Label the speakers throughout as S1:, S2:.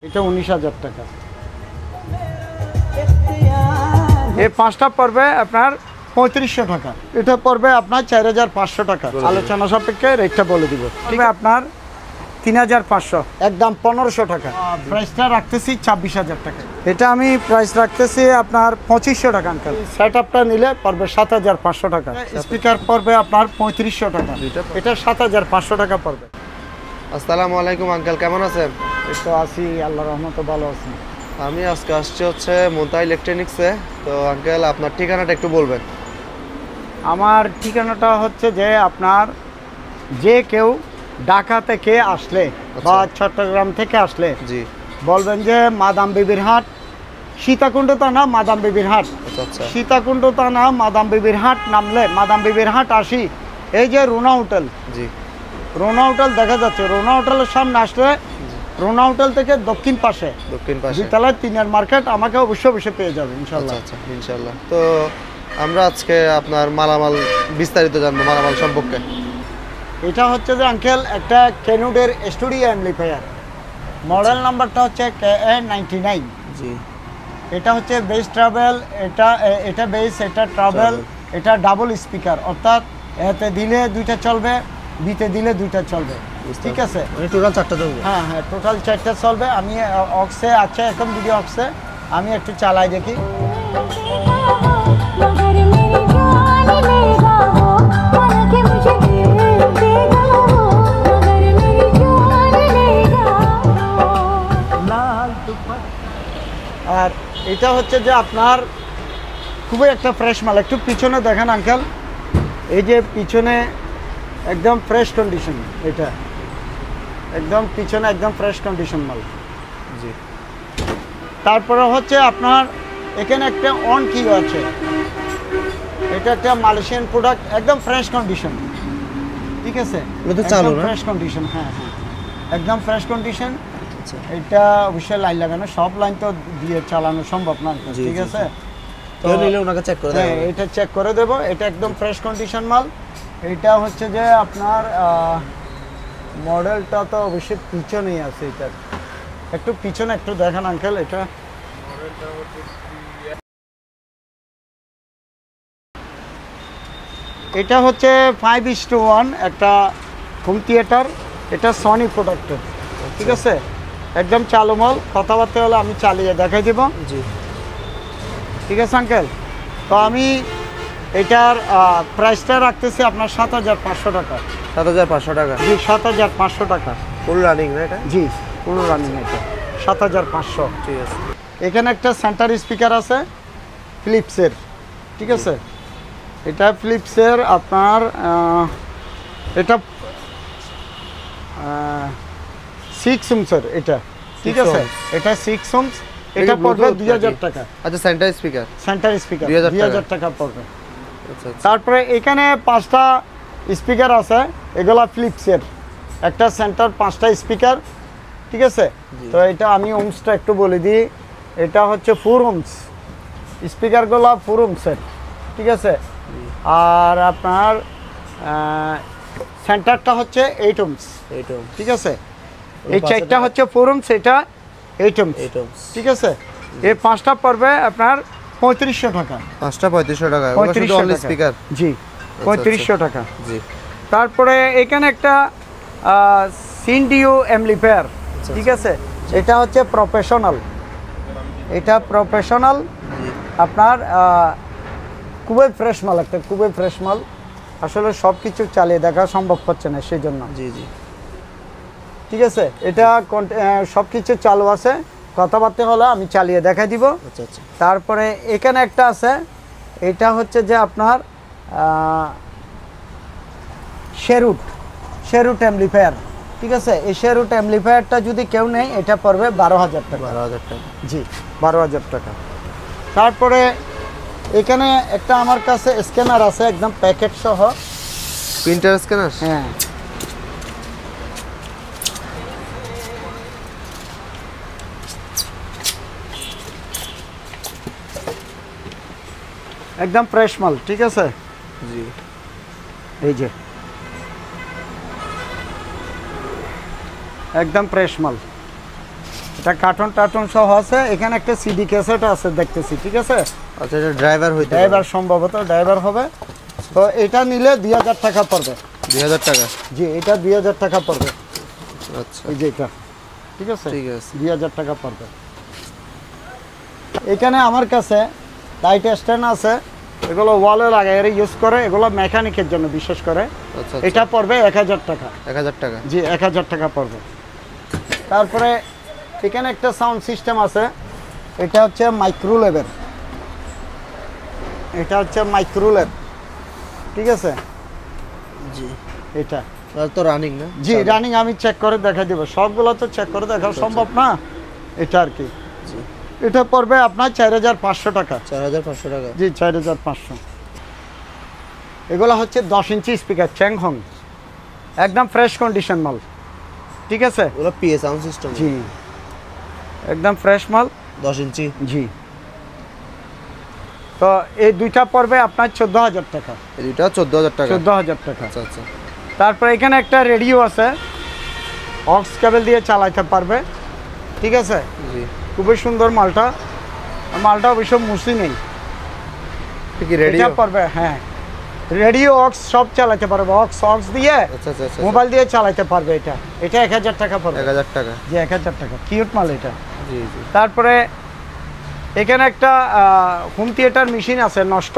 S1: এটা 19,000 টাকা। এই পাঁচটা পড়বে আপনার 3500 টাকা। এটা পড়বে আপনার 4,500 টাকা। আলোচনা সাপেক্ষে রেটটা বলে দিব। ঠিক আছে, আপনার 3,500, একদম 1,500 টাকা। প্রাইসটা রাখতেছি 26,000 টাকা। এটা আমি প্রাইস রাখতেছি আপনার 2,500 টাকা আঙ্কেল। সেট আপটা নিলে পড়বে 7,500 টাকা। স্পিকার পড়বে আপনার 3,500 টাকা। এটা 7,500 টাকা পড়বে।
S2: আসসালামু আলাইকুম আঙ্কেল, কেমন আছেন?
S1: এই তো আছি, আল্লাহর রহমতে ভালো আছি।
S2: আমি আজকে আসছি হচ্ছে মুনতাহা ইলেকট্রনিক্সে। তো আঙ্কেল আপনার ঠিকানাটা একটু বলবেন।
S1: আমার ঠিকানাটা হচ্ছে যে আপনার যে কেউ ঢাকা থেকে আসলে বা চট্টগ্রাম থেকে আসলে
S2: জি
S1: বলবেন যে মাদাম বিবির হাট, সীতাকুণ্ড থানা মাদাম বিবির হাট।
S2: আচ্ছা
S1: সীতাকুণ্ড থানা মাদাম বিবির হাট নামলে মাদাম বিবির হাট আসি, এই যে রোনা হোটেল,
S2: জি
S1: রোনা হোটেল দেখা যাচ্ছে। রোনা হোটেলের সামনে আসলে রোনা হোটেল থেকে দক্ষিণ পাশে বিদ্যালয় 3 মার্কেট, আমাকে অবশ্যই পেয়ে যাবে ইনশাল্লাহ।
S2: আচ্ছা ইনশাল্লাহ। তো আমরা আজকে আপনার মালামাল বিস্তারিত জানবো, মালামাল সম্পর্কে।
S1: এটা হচ্ছে যে আঙ্কেল একটা ক্যানুডের স্টুডিও অ্যাম্পলিফায়ার, মডেল নাম্বারটা হচ্ছে KA99।
S2: জি
S1: এটা হচ্ছে বেস ট্রাভেল, এটা বেস, এটা ট্রাভেল, এটা ডাবল স্পিকার, অর্থাৎ এতে দিলে দুইটা চলবে, বিতে দিলে দুইটা চলবে। ঠিক আছে,
S2: টোটাল 4টা চলবে।
S1: হ্যাঁ, টোটাল 4টা চলবে। আমি অক্সে আছে এখন, ভিডিও অক্সে আমি একটু চালাই দেখি। আর এটা হচ্ছে যে আপনার খুবই একটা ফ্রেশ মাল। একটু পিছনে দেখেন আঙ্কেল, এই যে পিছনে একদম ফ্রেশ কন্ডিশন, এটা একদম পিছনে একদম ফ্রেশ কন্ডিশন মাল।
S2: জি,
S1: তারপরে হচ্ছে আপনার এখানে একটা অন কিও আছে, এটা একটা মালয়েশিয়ান প্রোডাক্ট, একদম ফ্রেশ কন্ডিশন। ঠিক আছে, ফ্রেশ কন্ডিশন, হ্যাঁ, একদম ফ্রেশ কন্ডিশন। এটা অবশ্যই লাইন লাগানো, সব লাইন তো দিয়ে চালানো সম্ভব না। ঠিক আছে, তো নিলে ওনাকে চেক করে দেব, এটা চেক করে দেব। এটা একদম ফ্রেশ কন্ডিশন মাল। এটা হচ্ছে যে আপনার মডেলটা তো অবশ্যই পিছনেই আছে, এটা একটু পিছনে একটু দেখেন আঙ্কেল। এটা হচ্ছে 5:1 একটা হোম থিয়েটার, এটা সনি প্রোডাক্টের। ঠিক আছে, একদম চালু মাল। কথাবার্তা হলে আমি চালিয়ে দেখাই দিব।
S2: জি,
S1: ঠিক আছে আঙ্কেল। তো আমি এটার প্রাইসটা রাখতেছি আপনার 7,500 টাকা।
S2: 7,500 টাকা?
S1: জি, 7,500 টাকা।
S2: ফুল রানিং না এটা?
S1: জি, ফুল রানিং এটা 7,500।
S2: ঠিক আছে।
S1: এখানে একটা সেন্টার স্পিকার আছে ফিলিপসের। ঠিক আছে, এটা ফিলিপসের আপনার এটা 6 ওহমসের এটা। ঠিক আছে, এটা 6 ওহমস। এটা পড়বে 2,000 টাকা।
S2: আচ্ছা, সেন্টার স্পিকার
S1: 2,000 টাকা পড়বে। তারপরে এখানে 5টা স্পিকার আছে, এগুলা ফিলিপসের। একটা সেন্টার 5টা স্পিকার। ঠিক আছে, তো এটা আমি ওহমসটা একটু বলে দিই। এটা হচ্ছে 4 ওহমস স্পিকারগুলো, 4 ওহমসের। ঠিক আছে, আর আপনার সেন্টারটা হচ্ছে 8 ওহমস। ঠিক আছে, এই 4টা হচ্ছে 4 ওহমস, এটা 8 ওহমস। ঠিক আছে, এই 5টা পড়বে আপনার 3,500 টাকা।
S2: 5টা 3,500 টাকা?
S1: 3,500 স্পিকার, জি, 3,500 টাকা। জি, তারপরে এখানে একটা সিনডিও অ্যাম্পলিফায়ার। ঠিক আছে, এটা হচ্ছে প্রফেশনাল, এটা প্রফেশনাল আপনার খুবই ফ্রেশ মাল, একটা খুবই ফ্রেশ মাল। আসলে সব কিছু চালিয়ে দেখা সম্ভব হচ্ছে না, সেই জন্য।
S2: জি জি,
S1: ঠিক আছে, এটা সব কিছু চালু আছে, কথাবার্তা হলে আমি চালিয়ে দেখাই দিব।
S2: আচ্ছা আচ্ছা।
S1: তারপরে এখানে একটা আছে, এটা হচ্ছে যে আপনার শেরুট অ্যাম্পলিফায়ার। ঠিক আছে, এই শেরুট অ্যাম্পলিফায়ারটা যদি কেউ নেয়, এটা পড়বে 12,000 টাকা।
S2: 12,000 টাকা? জি,
S1: 12,000 টাকা। তারপরে এখানে একটা আমার কাছে স্ক্যানার আছে, একদম প্যাকেট সহ।
S2: Printer scanner?
S1: হ্যাঁ, একদম ফ্রেশ মাল। ঠিক আছে,
S2: জি,
S1: এই যে একদম ফ্রেশ মাল। এটা কার্টুন টার্টুন সহ আছে। এখানে একটা সিডি ক্যাসেট আছে দেখতেছি, ঠিক আছে।
S2: আচ্ছা, এটা ড্রাইভার হইতে পারে।
S1: ড্রাইভার সম্ভবত ড্রাইভার হবে। তো এটা নিলে 2000 টাকা পড়বে।
S2: 2000 টাকা?
S1: জি, এটা 2000 টাকা পড়বে।
S2: আচ্ছা,
S1: এই যে এটা, ঠিক আছে,
S2: ঠিক আছে,
S1: 2000 টাকা পড়বে। এখানে আমার কাছে লাইট স্ট্যান্ড আছে, এগুলো ওয়ালে লাগায় ইউজ করে, এগুলো মেকানিকের জন্য বিশেষ করে।
S2: আচ্ছা,
S1: এটা পড়বে 1000 টাকা।
S2: 1000 টাকা?
S1: জি, 1000 টাকা পড়বে। তারপরে এখানে একটা সাউন্ড সিস্টেম আছে, এটা হচ্ছে মাইক্রোলেভের, এটা হচ্ছে মাইক্রোলেভ, ঠিক আছে।
S2: জি,
S1: এটা
S2: তো রানিং না?
S1: জি, রানিং। আমি চেক করে দেখাই দিব, সবগুলো তো চেক করে দেখা সম্ভব না, এটা আর কি।
S2: জি,
S1: এটা পড়বে আপনার 4500 টাকা।
S2: 4500 টাকা?
S1: জি, 4500। এগুলো হচ্ছে 10 ইঞ্চি স্পিকার চ্যাংহং, একদম ফ্রেশ কন্ডিশন মাল, ঠিক আছে।
S2: ওগুলো পিএ সাউন্ড সিস্টেম?
S1: জি, একদম ফ্রেশ মাল,
S2: 10 ইঞ্চি?
S1: জি। তো এই দুইটা পড়বে আপনার 14000 টাকা।
S2: এই দুইটা 14000 টাকা?
S1: 14000 টাকা।
S2: আচ্ছা আচ্ছা।
S1: তারপরে এখানে একটা রেডিও আছে, অক্স কেবল দিয়ে চালাতে পারবে, ঠিক আছে।
S2: জি,
S1: খুবই সুন্দর মালটা, মালটা অবশ্য মুসি নেই।
S2: কি রেডিও
S1: পড়বে? হ্যাঁ, রেডিও অক্স সব চালাতে পারবে, অক্স দিয়ে
S2: আচ্ছা আচ্ছা আচ্ছা,
S1: মোবাইল দিয়ে চালাতে পারবে। এটা 1000 টাকা পড়বে।
S2: 1000 টাকা?
S1: জি, 1000 টাকা। কিউট মাল এটা।
S2: জি জি।
S1: তারপরে এখানে একটা হোম থিয়েটার মেশিন আছে নষ্ট,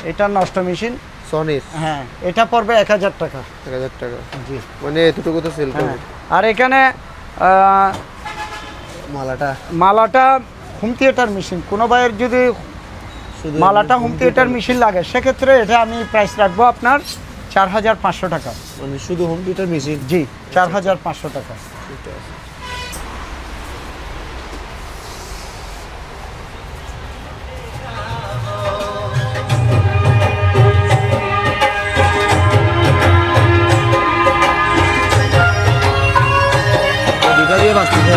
S1: এটা নষ্ট মেশিন,
S2: সনির?
S1: হ্যাঁ, এটা পড়বে 1000 টাকা।
S2: 1000 টাকা?
S1: জি,
S2: মানে এতটুকু তো সেল করবে।
S1: হ্যাঁ। আর এখানে মালাটা হোম থিয়েটার মেশিন, কোনো ভাইয়ের যদি
S2: শুধু
S1: মালাটা হোম থিয়েটার মেশিন লাগে, সেক্ষেত্রে এটা আমি প্রাইস রাখবো আপনার 4500 টাকা।
S2: মানে শুধু হোম থিয়েটার মেশিন?
S1: জি, 4500 টাকা।
S2: দুটা দিয়ে বাঁচতেছে?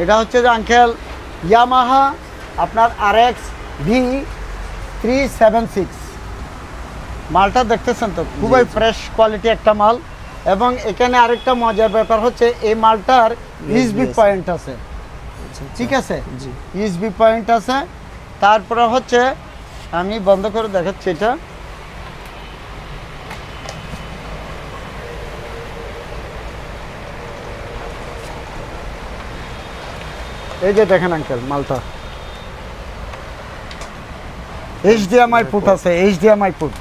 S1: এটা হচ্ছে যে আঙ্কেল ইয়ামাহা আপনার RX V376 মালটা দেখতেছেন তো, খুবই ফ্রেশ কোয়ালিটি একটা মাল। এবং এখানে আরেকটা মজার ব্যাপার হচ্ছে এই মালটার USB পয়েন্ট আছে, ঠিক আছে।
S2: জি,
S1: USB পয়েন্ট আছে। তারপরে হচ্ছে আমি বন্ধ করে দেখাচ্ছি, এটা এই যে দেখেন আঙ্কেল, মালটা HDMI পোর্ট আছে, HDMI পোর্ট,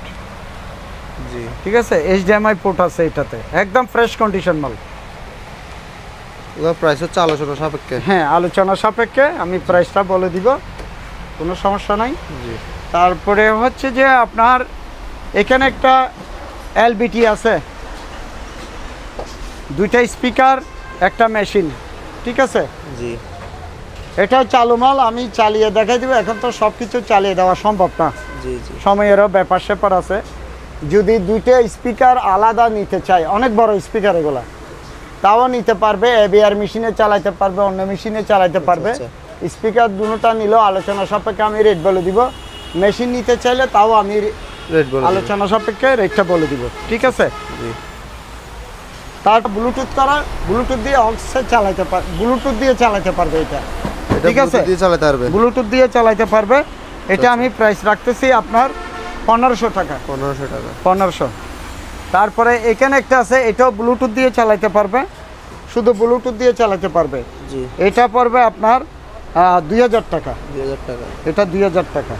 S2: জি,
S1: ঠিক আছে। HDMI পোর্ট আছে এটাতে, একদম ফ্রেশ কন্ডিশন মাল।
S2: ওগুলো প্রাইস হচ্ছে আলোচনা সাপেক্ষে?
S1: হ্যাঁ, আলোচনা সাপেক্ষে আমি প্রাইসটা বলে দিব, কোনো সমস্যা নাই।
S2: জি।
S1: তারপরে হচ্ছে যে আপনার এখানে একটা LBT আছে, দুইটা স্পিকার, একটা মেশিন, ঠিক আছে।
S2: জি,
S1: এটা চালু মাল, আমি চালিয়ে দেখাই দিব। এখন তো সব কিছু চালিয়ে দেওয়া সম্ভব না,
S2: জি, জি,
S1: সময়েরও ব্যাপার স্যাপার আছে। যদি দুইটা স্পিকার আলাদা নিতে চাই, অনেক বড় স্পিকার এগুলা, তাও নিতে পারবে। AVR মেশিনে চালাইতে পারবে, অন্য মেশিনে চালাইতে পারবে। স্পিকার দুটোটা নিলেও আলোচনা সাপেক্ষে আমি রেট বলে দিব। মেশিন নিতে চাইলে তাও আমি
S2: রেট বলে
S1: আলোচনা সাপেক্ষে রেটটা বলে দিব, ঠিক আছে।
S2: জি।
S1: তারপর ব্লুটুথ করা, ব্লুটুথ দিয়ে অক্সে চালাইতে পারবে, ব্লুটুথ দিয়ে চালাতে পারবে এটা, ঠিক আছে।
S2: দিয়ে চালাতে পারবে?
S1: ব্লুটুথ দিয়ে চালাতে পারবে। এটা আমি প্রাইস রাখতেছি আপনার 1500 টাকা।
S2: 1500 টাকা?
S1: 1500। তারপরে এখানে একটা আছে, এটাও ব্লুটুথ দিয়ে চালাতে পারবে, শুধু ব্লুটুথ দিয়ে চালাতে পারবে।
S2: জি।
S1: এটা পড়বে আপনার 2000 টাকা।
S2: 2000 টাকা?
S1: এটা 2000 টাকা।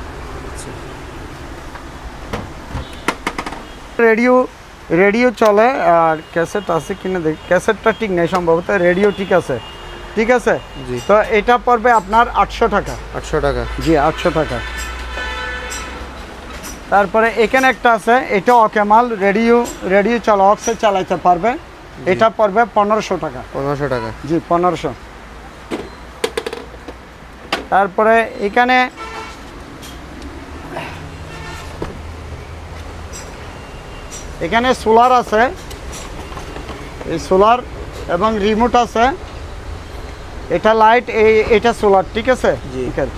S1: রেডিও চলে, আর ক্যাসেট আছে কিনা দেখি, ক্যাসেটটা ঠিক নেই সম্ভবত, রেডিও ঠিক আছে, ঠিক আছে।
S2: জি।
S1: তো এটা পড়বে আপনার 800 টাকা।
S2: 800 টাকা?
S1: জি, 800 টাকা। তারপরে এখানে একটা আছে, এটা অকেমাল, রেডিও চলে, অক্সে চালাইতে পারবে। এটা পড়বে 1500 টাকা।
S2: 1500 টাকা?
S1: জি, 1500। তারপরে এখানে সোলার আছে, এই সোলার এবং রিমোট আছে, এটা লাইট, এটা সোলার, ঠিক আছে। ঠিক আছে,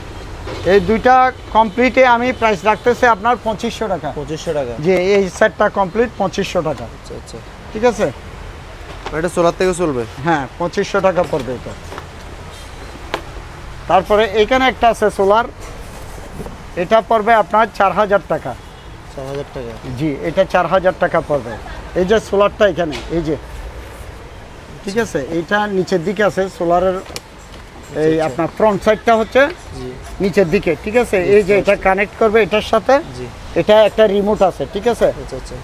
S1: এই দুইটা কমপ্লিটে আমি প্রাইস রাখতেছি আপনার 2500 টাকা।
S2: 2500 টাকা,
S1: যে এই সেটটা কমপ্লিট 2500 টাকা।
S2: আচ্ছা আচ্ছা,
S1: ঠিক আছে,
S2: এটা সোলার থেকে চলবে।
S1: হ্যাঁ 2500 টাকা পড়বে এটা। তারপরে এখানে একটা আছে সোলার, এটা পড়বে আপনার 4000 টাকা।
S2: 4000 টাকা,
S1: জি, এটা 4000 টাকা পড়বে। এই যে সোলারটা এখানে, এই যে, ঠিক আছে, এইটা নিচের দিকে আছে সোলারের, এই আপনার ফ্রন্ট সাইডটা হচ্ছে নিচের দিকে, ঠিক আছে। এই যে এটা কানেক্ট করবে এটার সাথে, এটা একটা রিমোট আছে, ঠিক আছে।
S2: আচ্ছা আচ্ছা,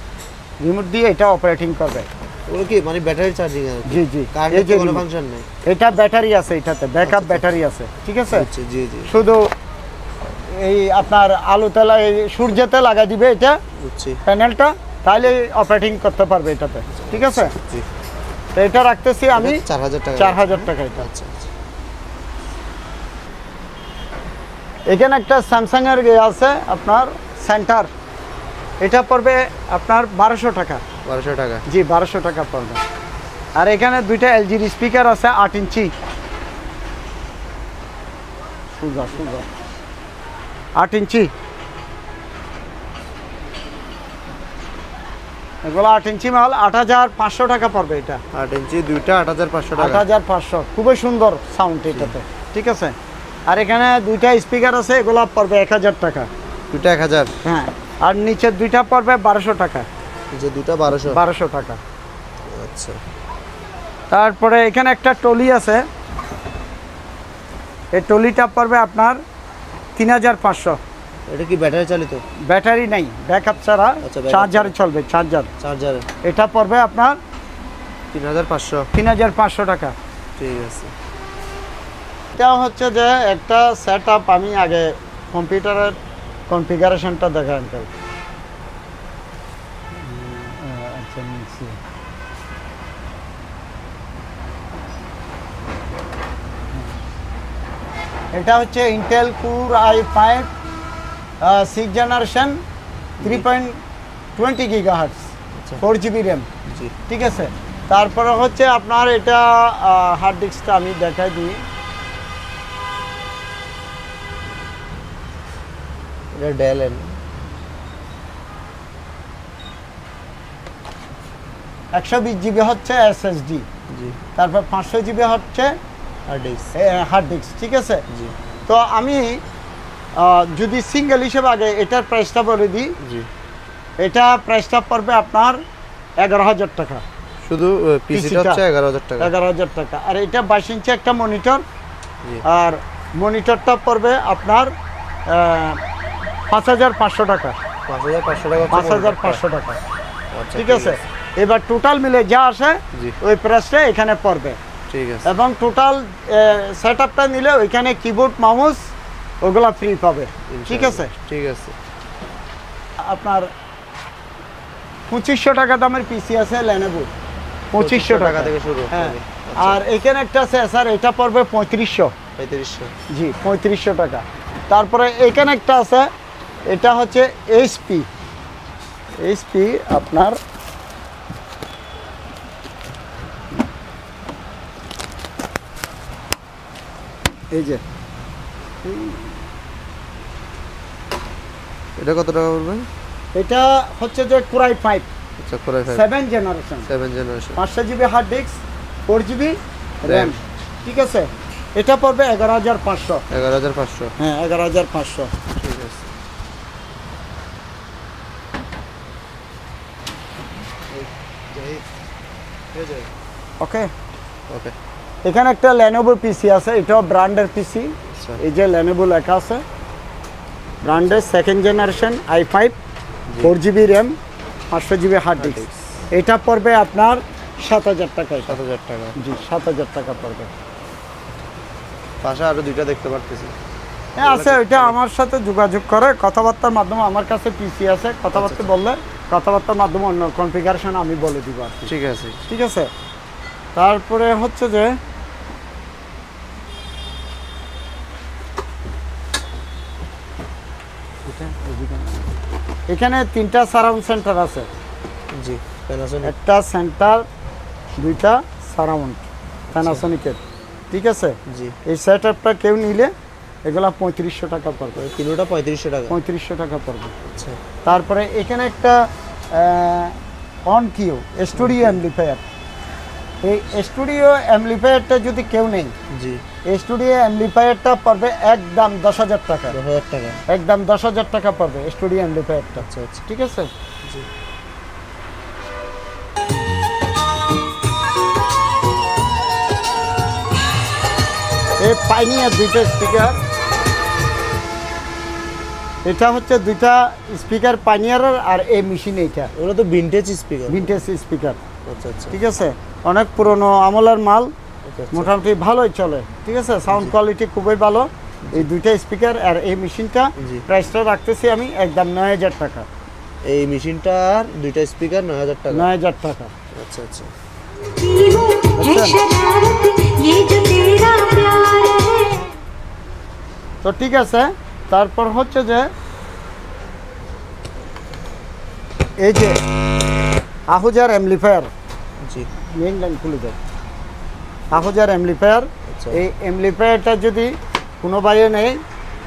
S1: রিমোট দিয়ে এটা অপারেটিং করবে।
S2: ওগুলো কি মানে ব্যাটারি চার্জিং আর?
S1: জি জি,
S2: এই যে কোনো ফাংশন নেই,
S1: এটা ব্যাটারি আছে, এটাতে ব্যাকআপ ব্যাটারি আছে, ঠিক আছে।
S2: আচ্ছা, জি জি,
S1: শুধু এই আপনার আলোতে সূর্যতে লাগাই দিবে এটা
S2: বুঝছি
S1: প্যানেলটা, তাহলে অপারেটিং করতে পারবে এটাতে, ঠিক আছে।
S2: জি,
S1: তো এটা রাখতেছি আমি
S2: 4000 টাকা।
S1: 4000 টাকা এটা।
S2: আচ্ছা আচ্ছা,
S1: এখানে একটা স্যামসাং এর আছে আপনার সেন্টার, এটা পড়বে আপনার 1200 টাকা।
S2: 1200 টাকা,
S1: জি 1200 টাকা পড়বে। আর এখানে দুইটা এলজির স্পিকার আছে 8 ইঞ্চি, সুজা 8 ইঞ্চি, এগুলো 8 ইঞ্চি মাল 8500 টাকা পড়বে এটা।
S2: 8 ইঞ্চি দুইটা 8500 টাকা।
S1: 8500, খুবই সুন্দর সাউন্ড এটাতে, ঠিক আছে। আর এখানে দুইটা স্পিকার আছে, এগুলো পড়বে 1000 টাকা।
S2: দুইটা 1000?
S1: হ্যাঁ, আর নিচের দুইটা পড়বে 1200 টাকা।
S2: যে দুইটা 1200
S1: টাকা।
S2: আচ্ছা,
S1: তারপরে এখানে একটা টলি আছে, এই টলিটা পড়বে আপনার 3500।
S2: এটা কি ব্যাটারি চালিত?
S1: ব্যাটারি নাই, ব্যাকআপ ছাড়া,
S2: আচ্ছা,
S1: চার্জারে চলবে, চার্জার। এটা পড়বে আপনার
S2: 3500
S1: টাকা।
S2: ঠিক আছে।
S1: এটা হচ্ছে যে একটা সেটআপ, আমি আগে কম্পিউটারের কনফিগারেশনটা দেখাই। আচ্ছা, নিচ্ছি। এটা হচ্ছে Intel core i5 6 generation 3.20 GHz, 4GB RAM, ঠিক আছে। তারপরে হচ্ছে আপনার এটা হার্ড ডিস্কটা আমি দেখাই দিই।
S2: এটা ডেল এন
S1: 120 GB হচ্ছে SSD,
S2: জি,
S1: তারপর 500 GB হচ্ছে হার্ড ডিস্ক, ঠিক আছে।
S2: জি,
S1: তো আমি যদি সিঙ্গেল হিসেবে আগে এটার প্রাইসটা বলে দিই,
S2: জি,
S1: এটা প্রাইসটা পড়বে আপনার 11000 টাকা।
S2: শুধু পিসিটা হচ্ছে 11000 টাকা।
S1: 11000 টাকা। আর এটা 22 ইঞ্চি একটা মনিটর, আর মনিটরটা পড়বে আপনার 5500 টাকা।
S2: 5500 টাকা,
S1: 5500 টাকা,
S2: আচ্ছা,
S1: ঠিক আছে। এবার টোটাল মিলে যা আসে ওই প্রাইসটা এখানে পড়বে,
S2: ঠিক আছে।
S1: এবং টোটাল সেটআপটা নিলে ওইখানে কিবোর্ড মাউস ওগুলা ফ্রি পাবে, ঠিক আছে।
S2: ঠিক আছে।
S1: আপনার 2500 টাকা দামের পিসি আছে Lenovo, 2500 টাকা
S2: থেকে শুরু।
S1: হ্যাঁ, আর এখানে একটা আছে স্যার, এটা পড়বে 3500। জি, 3500 টাকা। তারপরে এখানে একটা আছে, এটা হচ্ছে এইচপি আপনার, এই যে,
S2: এটা কত টাকা পড়বে?
S1: এটা হচ্ছে যে Core i5,
S2: আচ্ছা, Core i5
S1: 7 generation, 500 GB hard disk, 4GB RAM, ঠিক আছে। এটা পড়বে 11500।
S2: 11500,
S1: হ্যাঁ 11500,
S2: ঠিক আছে।
S1: ওকে।
S2: ওকে,
S1: এখানে একটা Lenovo পিসি আছে, এটাও ব্র্যান্ডের পিসি, এই যে Lenovo লেখা আছে, ব্র্যান্ডের 2nd generation i5, 4GB RAM, 500 GB hard disk. এটা পড়বে আপনার 7000 টাকা।
S2: 7000 টাকা,
S1: জি 7000 টাকা পড়বে।
S2: পাশে আরো দুইটা দেখতে পারতেছি।
S1: হ্যাঁ আছে, ওইটা আমার সাথে যোগাযোগ করে কথাবার্তার মাধ্যমে, আমার কাছে পিসি আছে, কথাবার্তা বললে কথাবার্তার মাধ্যমে অন্য কনফিগারেশন আমি বলে দিব আর কি,
S2: ঠিক আছে,
S1: ঠিক আছে। তারপরে হচ্ছে যে এখানে 3টা সারাউন্ড সেন্টার আছে,
S2: জি, প্যানাসোনিক,
S1: একটা সেন্টার, 2টা সারাউন্ড প্যানাসোনিকের, ঠিক আছে।
S2: জি।
S1: এই সেট আপটা কেউ নিলে এগুলা 3500 টাকা পড়বে।
S2: কিলোটা 3500 টাকা।
S1: 3500 টাকা পড়বে।
S2: আচ্ছা।
S1: তারপরে এখানে একটা অন কিউ স্টুডিও অ্যাম্পলিফায়ার। এই স্টুডিও অ্যাম্পলিফায়ারটা যদি কেউ নেই,
S2: জি,
S1: এই স্টুডিও অ্যাম্পলিফায়ারটা পড়বে একদম 10,000 টাকা।
S2: 10,000 টাকা।
S1: একদম 10,000 টাকা পড়বে স্টুডিও অ্যাম্পলিফায়ারটা।
S2: আচ্ছা আচ্ছা,
S1: ঠিক আছে।
S2: জি।
S1: এই পাইনিয়ার দুইটা স্পিকার, এটা হচ্ছে দুইটা স্পিকার পাইনিয়ারের, আর এই মেশিন এইটা
S2: ওগুলো তো ভিনটেজ স্পিকার।
S1: Vintage speaker.
S2: আচ্ছা আচ্ছা,
S1: ঠিক আছে। অনেক পুরনো আমলের মাল,
S2: আচ্ছা,
S1: মোটামুটি ভালোই চলে। ঠিক আছে, সাউন্ড কোয়ালিটি খুবই ভালো। এই দুইটা স্পিকার আর এই মেশিনটা
S2: জি।
S1: প্রাইসটা রাখতেছি আমি একদম 9,000 টাকা।
S2: এই মেশিনটা আর দুইটা স্পিকার 9,000 টাকা।
S1: 9,000 টাকা।
S2: আচ্ছা আচ্ছা,
S1: তো ঠিক আছে। তারপর হচ্ছে যে এই যে আহুজার অ্যাম্পলিফায়ার,
S2: জি,
S1: মেইন লাইন খুলে দেয়। আহুজার অ্যাম্পলিফায়ার,
S2: আচ্ছা।
S1: এই অ্যাম্পলিফায়ারটা যদি কোনো বাইরে নেই,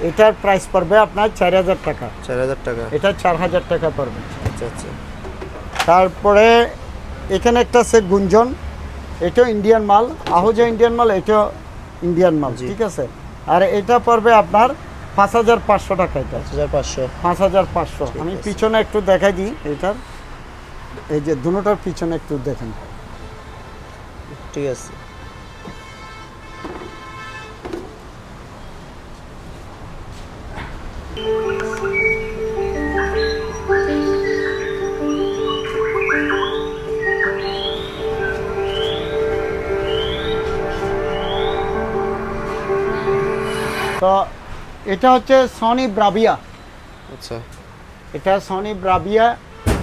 S1: এটার প্রাইস পড়বে আপনার 4,000 টাকা।
S2: 4,000 টাকা।
S1: এটা 4,000 টাকা পড়বে।
S2: আচ্ছা আচ্ছা,
S1: তারপরে এখানে একটা আছে গুঞ্জন, এটাও ইন্ডিয়ান মাল। আহুজা ইন্ডিয়ান মাল, এটাও ইন্ডিয়ান মাল।
S2: জি।
S1: ঠিক আছে। আর এটা পড়বে আপনার 5,500 টাকা। এটা
S2: 5,500।
S1: 5,500।
S2: ঠিক
S1: আমি
S2: আছে।
S1: পিছনে একটু দেখাই দিই এটার, এই যে দুটোটার পিছনে একটু দেখেন।
S2: ঠিক আছে।
S1: তো এটা হচ্ছে সনি ব্রাভিয়া।
S2: আচ্ছা,
S1: এটা সনি ব্রাভিয়া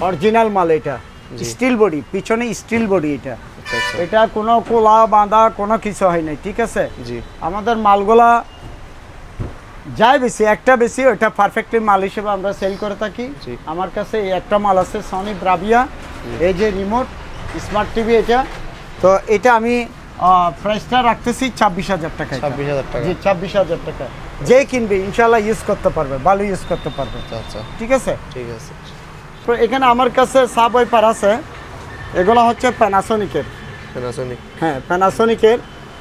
S1: অরিজিনাল মাল। এটা
S2: জি।
S1: স্টিল বডি, পিছনে স্টিল বডি। এটা
S2: আচ্ছা আচ্ছা,
S1: এটা কোনো কোলা বাঁধা কোনো কিছু হয় নাই। ঠিক আছে।
S2: জি,
S1: আমাদের মালগুলা যাই বেশি, একটা বেশি, ওইটা পারফেক্টলি মাল হিসেবে আমরা সেল করে থাকি।
S2: জি।
S1: আমার কাছে এই একটা মাল আছে সনি ব্রাভিয়া, এই যে রিমোট স্মার্ট টিভি এটা। তো এটা আমি প্রাইসটা রাখতেছি 26,000 টাকা।
S2: 26,000 টাকা।
S1: জি, 26,000 টাকা। যে কিনবে ইনশাল্লাহ ইউজ করতে পারবে, ভালো ইউজ করতে পারবে।
S2: আচ্ছা আচ্ছা,
S1: ঠিক আছে।
S2: ঠিক আছে।
S1: তো এখানে আমার কাছে সাব ওয়াইপার আছে, এগুলো হচ্ছে প্যানাসোনিকের।
S2: প্যানাসোনিক।
S1: হ্যাঁ, প্যানাসোনিকের।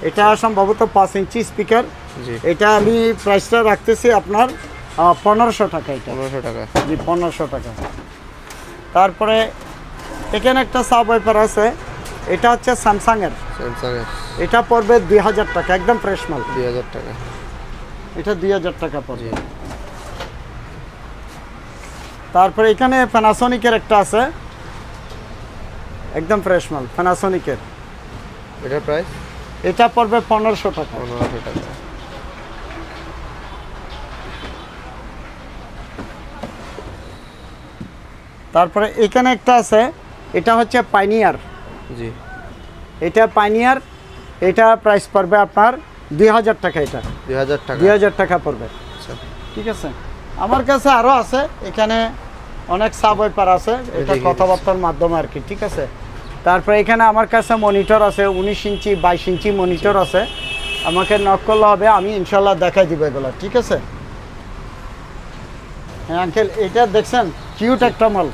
S1: এটা সম্ভবত 5 ইঞ্চি স্পিকার।
S2: জি।
S1: এটা আমি প্রাইসটা রাখতেছি আপনার 1500 টাকা। এটা
S2: 1500 টাকা।
S1: জি, 1500 টাকা। তারপরে এখানে একটা সাব ওয়াইপার আছে, এটা হচ্ছে স্যামসাংয়ের।
S2: স্যামসাং এর
S1: এটা পড়বে 2,000 টাকা, একদম ফ্রেশ মাল।
S2: 2,000 টাকা।
S1: এটা 2,000 টাকা পড়বে।
S2: জি।
S1: তারপরে এখানে প্যানাসোনিকের একটা আছে, একদম ফ্রেশ মাল প্যানাসোনিকের।
S2: এটার প্রাইস
S1: এটা পড়বে 1500 টাকা।
S2: 1500 টাকা।
S1: তারপরে এখানে একটা আছে, এটা হচ্ছে পাইনিয়ার।
S2: জি।
S1: এটা পাইনিয়ার, এটা প্রাইস পড়বে আপনার 2,000 টাকা। এটা
S2: 2,000 টাকা।
S1: 2,000 টাকা পড়বে।
S2: আচ্ছা,
S1: ঠিক আছে। আমার কাছে আরও আছে, এখানে অনেক সাব ওয়াইপার আছে, এটা
S2: দেখি।
S1: কথাবার্তার মাধ্যমে আর কি। ঠিক আছে। তারপরে এখানে আমার কাছে মনিটর আছে, 19 ইঞ্চি 22 ইঞ্চি মনিটর আছে। আমাকে নক করলে হবে, আমি ইনশাল্লাহ দেখাই দিব এগুলো। ঠিক আছে। হ্যাঁ আঙ্কেল, এটা দেখছেন কিউট একটা মাল,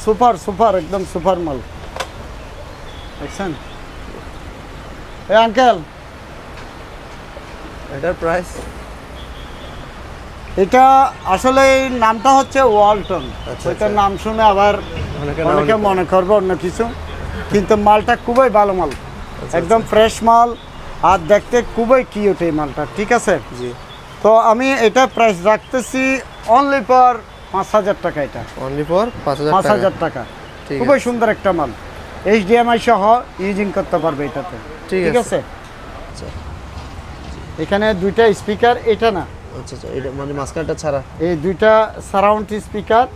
S1: সুপার সুপার, একদম সুপার মাল দেখছেন। এই আঙ্কেল,
S2: এটার প্রাইস
S1: এটা আসলে এই নামটা হচ্ছে ওয়ালটন।
S2: আচ্ছা,
S1: ওইটার
S2: আচ্ছা।
S1: নাম শুনে আবার অনেকে মনে করবে অন্য কিছু, কিন্তু মালটা খুবই ভালো মাল, একদম ফ্রেশ মাল, আর দেখতে খুবই কিউট এই মালটা। ঠিক আছে।
S2: জি।
S1: তো আমি এটা প্রাইস রাখতেছি অনলি ফর 5,000 টাকা। এটা
S2: অনলি ফর 5,000 টাকা।
S1: 5,000 টাকা।
S2: ঠিক
S1: খুবই
S2: আছে।
S1: সুন্দর একটা মাল, HDMI সহ ইউজিং করতে পারবে এটাতে।
S2: ঠিক
S1: ঠিক
S2: আছে।
S1: আছে।
S2: আচ্ছা
S1: এখানে দুইটা স্পিকার, এটা না,
S2: আচ্ছা আচ্ছা, এটা মানে মাঝখানটা ছাড়া।
S1: এই দুইটা সারাউন্ড স্পিকার,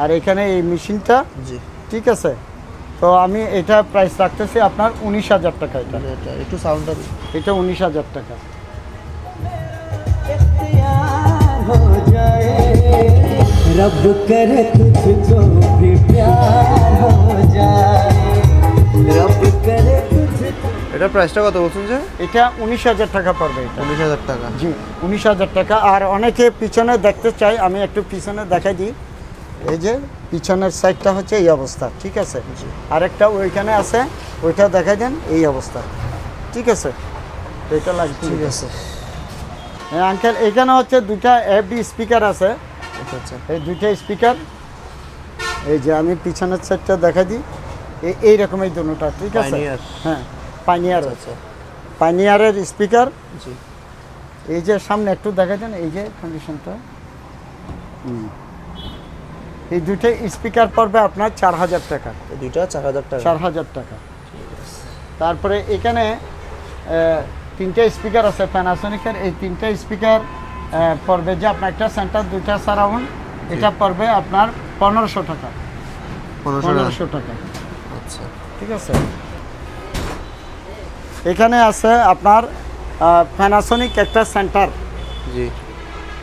S1: আর এখানে এই মেশিনটা।
S2: জি।
S1: ঠিক আছে। তো আমি এটা প্রাইস রাখতেছি আপনার 19,000 টাকা। এটা
S2: মানে এটা একটু সাউন্ডটা
S1: এটা 19,000 টাকা।
S3: रब करे तुझको भी प्यार हो जाए, रब करे तुझको।
S2: এটা প্রাইসটা কত বলছেন যে?
S1: এটা 19,000 টাকা পড়বে এটা।
S2: 19,000 টাকা।
S1: জি 19,000 টাকা। আর অনেকে পিছনে দেখতে চাই, আমি একটু পিছনে দেখাই দিই। এই যে পিছনের সাইডটা হচ্ছে এই অবস্থা, ঠিক আছে। আরেকটা ওইখানে আছে, ওইটা দেখাই দেন, এই অবস্থা, ঠিক আছে। এটা লাগবে, ঠিক আছে। হ্যাঁ আঙ্কেল, এখানে হচ্ছে দুইটা এফডি স্পিকার আছে।
S2: আচ্ছা আচ্ছা।
S1: এই দুইটা স্পিকার, এই যে আমি পিছনের সাইডটা দেখাই দিই, এইরকম এই দুটোটা, ঠিক আছে। হ্যাঁ পাইনিয়ার আছে, পাইনিয়ারের স্পিকার।
S2: জি।
S1: এই যে সামনে একটু দেখা দেন, এই যে কন্ডিশনটা। এই দুইটা স্পিকার পড়বে আপনার 4,000 টাকা।
S2: এই দুইটা 4,000 টাকা।
S1: 4,000 টাকা। তারপরে এখানে তিনটা স্পিকার আছে প্যানাসোনিকের। এই তিনটা স্পিকার পড়বে যে আপনার একটা সেন্টার, দুইটা সারাউন্ড, এটা পড়বে আপনার 1500 টাকা। 1500 টাকা।
S2: আচ্ছা,
S1: ঠিক আছে। এখানে আছে আপনার প্যানাসোনিক একটা সেন্টার।
S2: জি।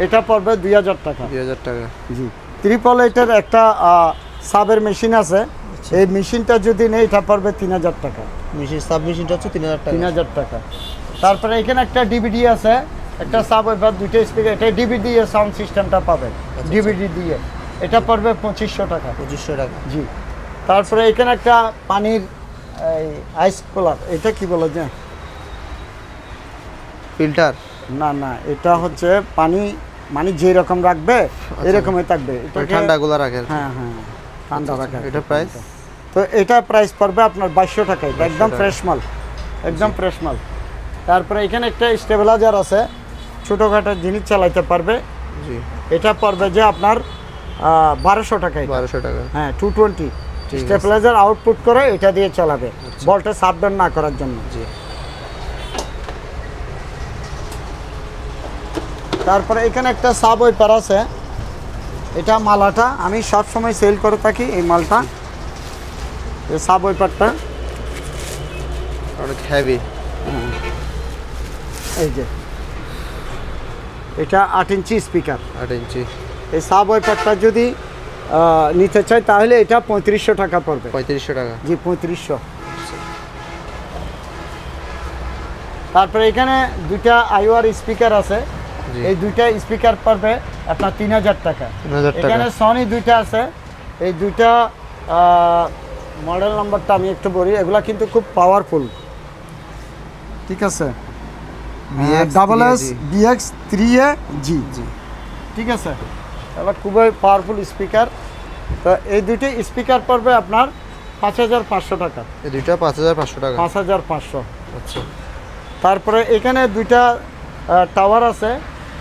S1: এটা পড়বে 2,000 টাকা।
S2: 2,000 টাকা।
S1: জি। 888 একটা সাবের মেশিন আছে, এই মেশিনটা যদি নেই এটা পড়বে 3,000 টাকা।
S2: মেশিন সাব মেশিনটা হচ্ছে 3,000 টাকা।
S1: 3,000 টাকা। তারপরে এখানে একটা ডিভিডি আছে, একটা সাব ওয়েবার, দুইটা স্পিকার, এটা ডিভিডি এর সাউন্ড সিস্টেমটা পাবে, ডিভিডি দিয়ে। এটা পড়বে 2,500 টাকা।
S2: 2,500 টাকা।
S1: জি। তারপরে এখানে একটা পানির আইস কুলার, এটা কি বলে যে
S2: ফিল্টার?
S1: না না, এটা হচ্ছে পানি মানে যে রকম রাখবে এরকমই থাকবে। এটা
S2: ঠান্ডাগুলো রাখে।
S1: হ্যাঁ হ্যাঁ, ঠান্ডা রাখে।
S2: এটা প্রাইস?
S1: তো এটা প্রাইস পড়বে আপনার 2,200 টাকা। এটা একদম ফ্রেশ মাল, একদম ফ্রেশ মাল। তারপরে এখানে একটা স্টেবিলাইজার আছে, ছোটোখাটো জিনিস চালাইতে পারবে।
S2: জি।
S1: এটা পড়বে যে আপনার 1,200 টাকা।
S2: 1,200 টাকা।
S1: হ্যাঁ 220 স্টেবিলাইজার আউটপুট করে এটা দিয়ে চালাবে, ভোল্টেজ আপ ডাউন না করার জন্য।
S2: জি।
S1: তারপরে এখানে একটা সাব ওয়াইপার আছে, এটা মালাটা আমি সব সময় সেল করে থাকি, এই মালটা, এই সাব ওয়াইপারটা
S2: অনেক হেভি।
S1: এই যে এটা 8 ইঞ্চি স্পিকার।
S2: 8 ইঞ্চি।
S1: এই সাব ওয়াইপারটা যদি নিতে চাই তাহলে এটা 3,500 টাকা পড়বে।
S2: 3,500 টাকা।
S1: জি 3,500। তারপরে এখানে দুইটা আইওয়ার স্পিকার আছে, এই দুইটা স্পিকার পড়বে আপনার 3,000 টাকা।
S2: 3,000 টাকা।
S1: এখানে সনি দুইটা আছে, এই দুইটা মডেল নাম্বারটা আমি একটু বলি, এগুলা কিন্তু খুব পাওয়ারফুল, ঠিক আছে। BX3AG, ঠিক আছে। এবার খুবই পাওয়ারফুল স্পিকার। তো এই দুইটা স্পিকার পড়বে আপনার 5,500 টাকা।
S2: এই দুইটা 5,500 টাকা।
S1: 5,500।
S2: আচ্ছা।
S1: তারপরে এখানে দুইটা টাওয়ার আছে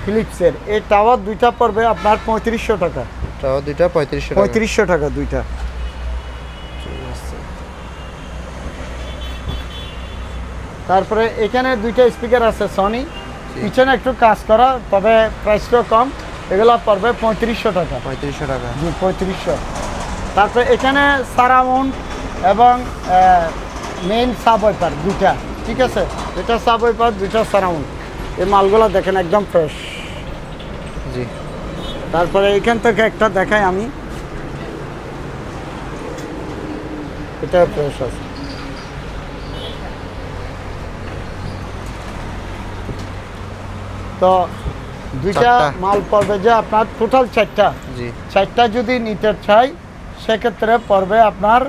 S1: ফিলিপসের, এই টাওয়ার দুইটা পড়বে আপনার 3,500 টাকা।
S2: টাওয়ার দুইটা 3,500 টাকা।
S1: 3,500 টাকা দুইটা। তারপরে এখানে দুইটা স্পিকার আছে সনি, পিছনে একটু কাজ করা, তবে প্রাইসটাও কম, এগুলো পড়বে 3,500 টাকা।
S2: 3,500 টাকা।
S1: জি 3,500। তারপরে এখানে সারাউন্ড এবং মেইন সাব ওয়াইপার দুইটা, ঠিক আছে। দুইটা সাব ওয়াইপার, দুইটা সারাউন্ড, এই মালগুলো দেখেন একদম ফ্রেশ।
S2: জি।
S1: তারপরে এখান থেকে একটা দেখাই আমি, এটা ফ্রেশ আছে। তো দুইটা মাল পড়বে যে আপনার টোটাল 4টা।
S2: জি।
S1: 4টা যদি নিতে চাই সেক্ষেত্রে পড়বে আপনার,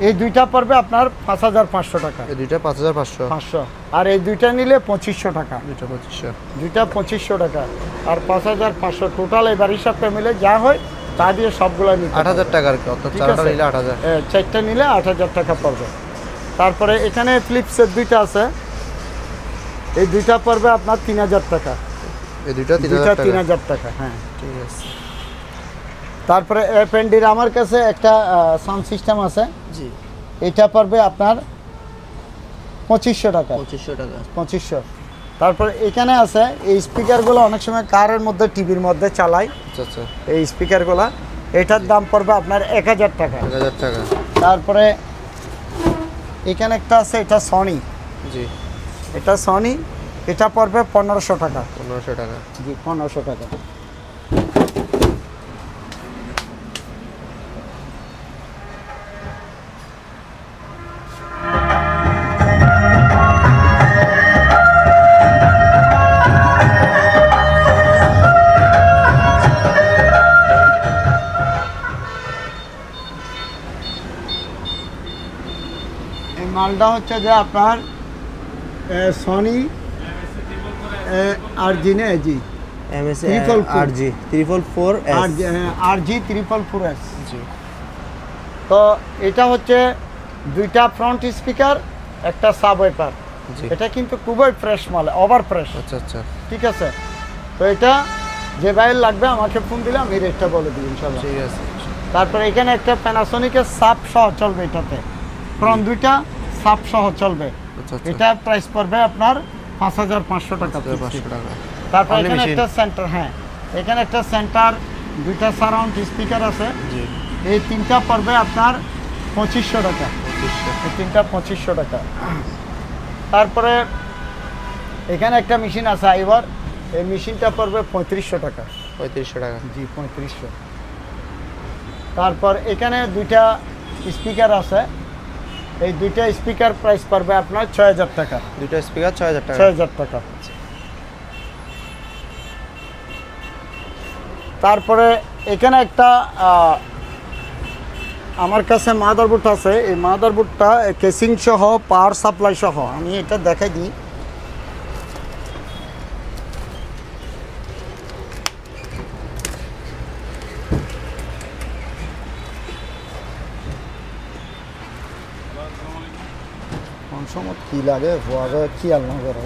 S1: এই দুইটা পড়বে আপনার 5,500 টাকা।
S2: এই দুইটা 5,500।
S1: আর এই দুইটা নিলে 2,500 টাকা।
S2: দুইটা 2,500।
S1: দুইটা 2,500 টাকা আর 5,500 টোটাল এবার হিসাবটা মিলে যা হয় তা দিয়ে সবগুলো নিতে
S2: 8,000 টাকার কি? অর্থাৎ চারটা নিলে 8,000।
S1: 4টা নিলে 8,000 টাকা পড়বে। তারপরে এখানে ফিলিপসের দুইটা আছে, এই দুইটা পড়বে আপনার 3,000 টাকা।
S2: এই দুইটা
S1: 3,000 টাকা। হ্যাঁ
S2: ঠিক আছে।
S1: তারপরে এফএনডির আমার কাছে একটা সাউন্ড সিস্টেম আছে।
S2: জি।
S1: এটা পড়বে আপনার 2,500 টাকা।
S2: 2,500 টাকা।
S1: 2,500। তারপরে এখানে আছে এই স্পিকারগুলো অনেক সময় কারের মধ্যে, টিভির মধ্যে চালাই।
S2: আচ্ছা আচ্ছা।
S1: এই স্পিকারগুলো, এটার দাম পড়বে আপনার 1,000 টাকা।
S2: 1,000 টাকা।
S1: তারপরে এখানে একটা আছে, এটা সনি।
S2: জি।
S1: এটা সনি, এটা পড়বে 1,500 টাকা।
S2: 1,500 টাকা।
S1: জি 1,500 টাকা। মালটা হচ্ছে যে আপনার সনি আরজি না এজি
S2: এমএসএ
S1: 444
S2: আরজি 444S
S1: আরজি 444S
S2: জি।
S1: তো এটা হচ্ছে দুইটা ফ্রন্ট স্পিকার, একটা সাবওয়েফার।
S2: জি।
S1: এটা কিন্তু খুবই ফ্রেশ মাল, ওভার ফ্রেশ।
S2: আচ্ছা আচ্ছা
S1: ঠিক আছে, তো এটা যে বাইরে লাগবে আমাকে ফোন দিলে আমি রেটটা বলে দিই ইনশাআল্লাহ।
S2: ঠিক আছে।
S1: তারপরে এখানে একটা প্যানাসোনিকের সাপ সহ চলবে, এটাতে ফ্রন্ট দুইটা সাপ সহ চলবে।
S2: আচ্ছা আচ্ছা।
S1: এটা প্রাইস পড়বে আপনার 5500 টাকা।
S2: 500 টাকা।
S1: তারপর
S2: Only
S1: এখানে
S2: machine?
S1: একটা সেন্টার, হ্যাঁ এখানে একটা সেন্টার, দুইটা সারাউন্ড স্পিকার আছে।
S2: জি।
S1: এই তিনটা পড়বে আপনার 2500 টাকা।
S2: 2500
S1: এই তিনটা 2500 টাকা। তারপরে এখানে একটা মেশিন আছে আইবার, এই মেশিনটা পড়বে 3500 টাকা।
S2: 3500 টাকা।
S1: জি 3500। তারপর এখানে দুইটা স্পিকার আছে, এই দুইটা স্পিকার প্রাইস পড়বে আপনার 6000 টাকা।
S2: দুটো স্পিকার 6000 টাকা।
S1: 6000 টাকা। তারপরে এখানে একটা আমার কাছে মাদারবোর্ড আছে, এই মাদারবোর্ডটা কেসিং সহ পাওয়ার সাপ্লাই সহ, আমি এটা দেখাই দিই। কোন সময় কি লাগে ভুয়াগে খেয়াল না করে,